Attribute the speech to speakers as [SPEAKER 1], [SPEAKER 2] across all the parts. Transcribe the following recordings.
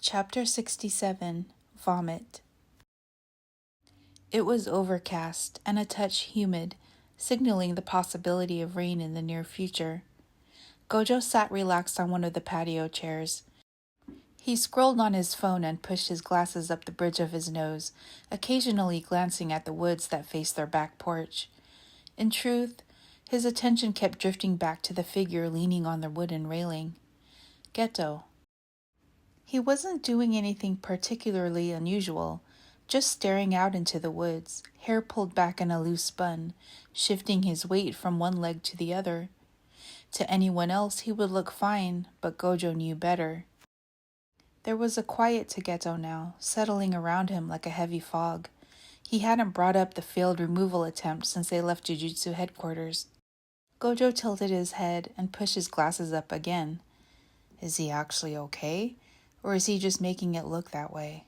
[SPEAKER 1] Chapter 67 Vomit. It was overcast and a touch humid, signaling the possibility of rain in the near future. Gojo sat relaxed on one of the patio chairs. He scrolled on his phone and pushed his glasses up the bridge of his nose, occasionally glancing at the woods that faced their back porch. In truth, his attention kept drifting back to the figure leaning on the wooden railing. Geto. He wasn't doing anything particularly unusual, just staring out into the woods, hair pulled back in a loose bun, shifting his weight from one leg to the other. To anyone else he would look fine, but Gojo knew better. There was a quiet to Geto now, settling around him like a heavy fog. He hadn't brought up the failed removal attempt since they left Jujutsu headquarters. Gojo tilted his head and pushed his glasses up again. Is he actually okay? Or is he just making it look that way?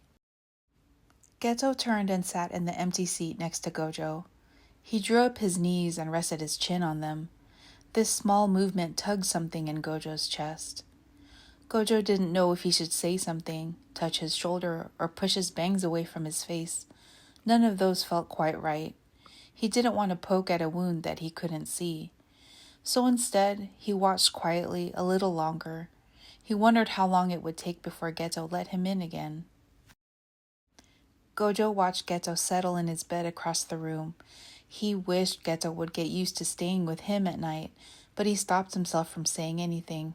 [SPEAKER 1] Geto turned and sat in the empty seat next to Gojo. He drew up his knees and rested his chin on them. This small movement tugged something in Gojo's chest. Gojo didn't know if he should say something, touch his shoulder, or push his bangs away from his face. None of those felt quite right. He didn't want to poke at a wound that he couldn't see. So instead, he watched quietly a little longer. He wondered how long it would take before Geto let him in again. Gojo watched Geto settle in his bed across the room. He wished Geto would get used to staying with him at night, but he stopped himself from saying anything.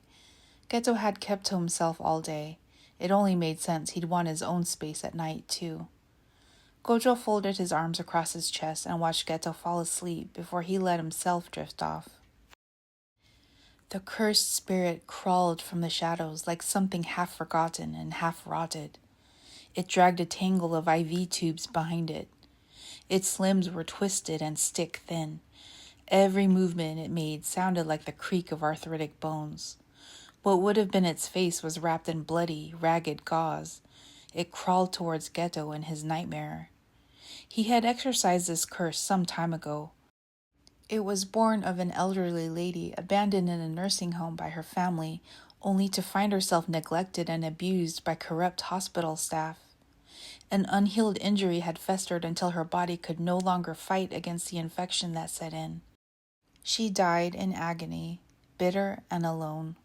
[SPEAKER 1] Geto had kept to himself all day. It only made sense he'd want his own space at night, too. Gojo folded his arms across his chest and watched Geto fall asleep before he let himself drift off. The cursed spirit crawled from the shadows like something half forgotten and half rotted. It dragged a tangle of IV tubes behind it. Its limbs were twisted and stick-thin. Every movement it made sounded like the creak of arthritic bones. What would have been its face was wrapped in bloody, ragged gauze. It crawled towards Geto in his nightmare. He had exorcised this curse some time ago. It was born of an elderly lady abandoned in a nursing home by her family, only to find herself neglected and abused by corrupt hospital staff. An unhealed injury had festered until her body could no longer fight against the infection that set in. She died in agony, bitter and alone.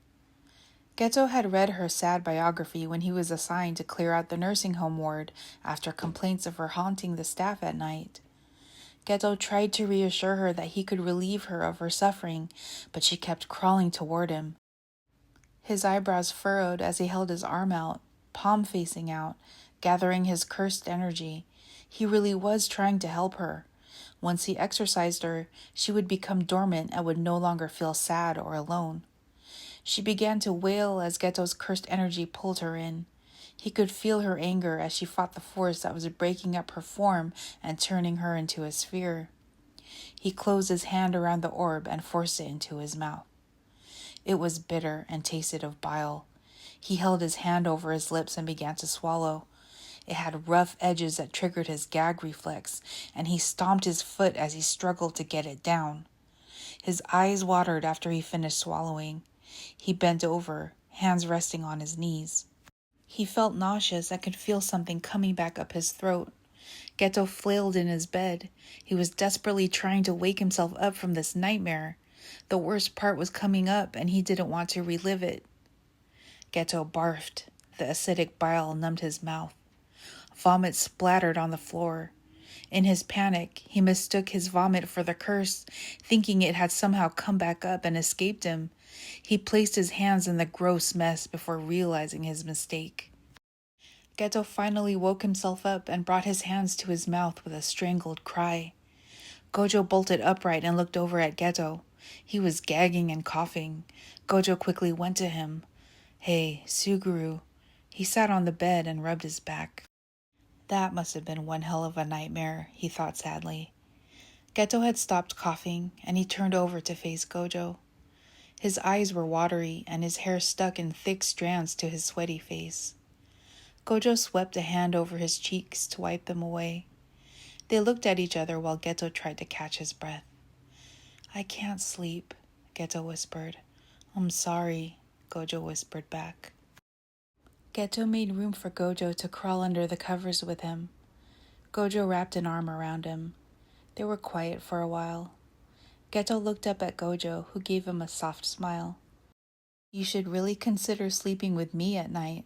[SPEAKER 1] Geto had read her sad biography when he was assigned to clear out the nursing home ward after complaints of her haunting the staff at night. Geto tried to reassure her that he could relieve her of her suffering, but she kept crawling toward him. His eyebrows furrowed as he held his arm out, palm facing out, gathering his cursed energy. He really was trying to help her. Once he exorcised her, she would become dormant and would no longer feel sad or alone. She began to wail as Geto's cursed energy pulled her in. He could feel her anger as she fought the force that was breaking up her form and turning her into a sphere. He closed his hand around the orb and forced it into his mouth. It was bitter and tasted of bile. He held his hand over his lips and began to swallow. It had rough edges that triggered his gag reflex, and he stomped his foot as he struggled to get it down. His eyes watered after he finished swallowing. He bent over, hands resting on his knees. He felt nauseous and could feel something coming back up his throat. Geto flailed in his bed. He was desperately trying to wake himself up from this nightmare. The worst part was coming up, and he didn't want to relive it. Geto barfed. The acidic bile numbed his mouth. Vomit splattered on the floor. In his panic, he mistook his vomit for the curse, thinking it had somehow come back up and escaped him. He placed his hands in the gross mess before realizing his mistake. Geto finally woke himself up and brought his hands to his mouth with a strangled cry. Gojo bolted upright and looked over at Geto. He was gagging and coughing. Gojo quickly went to him. "Hey, Suguru." He sat on the bed and rubbed his back. That must have been one hell of a nightmare, he thought sadly. Geto had stopped coughing, and he turned over to face Gojo. His eyes were watery, and his hair stuck in thick strands to his sweaty face. Gojo swept a hand over his cheeks to wipe them away. They looked at each other while Geto tried to catch his breath. "I can't sleep," Geto whispered. "I'm sorry," Gojo whispered back. Geto made room for Gojo to crawl under the covers with him. Gojo wrapped an arm around him. They were quiet for a while. Geto looked up at Gojo, who gave him a soft smile. You should really consider sleeping with me at night.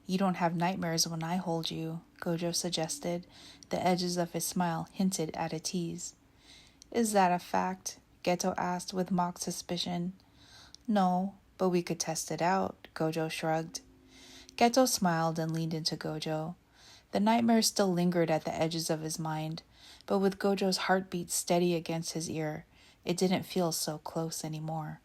[SPEAKER 1] You don't have nightmares when I hold you, Gojo suggested. The edges of his smile hinted at a tease. Is that a fact? Geto asked with mock suspicion. No, but we could test it out, Gojo shrugged. Geto smiled and leaned into Gojo. The nightmare still lingered at the edges of his mind, but with Gojo's heartbeat steady against his ear, it didn't feel so close anymore.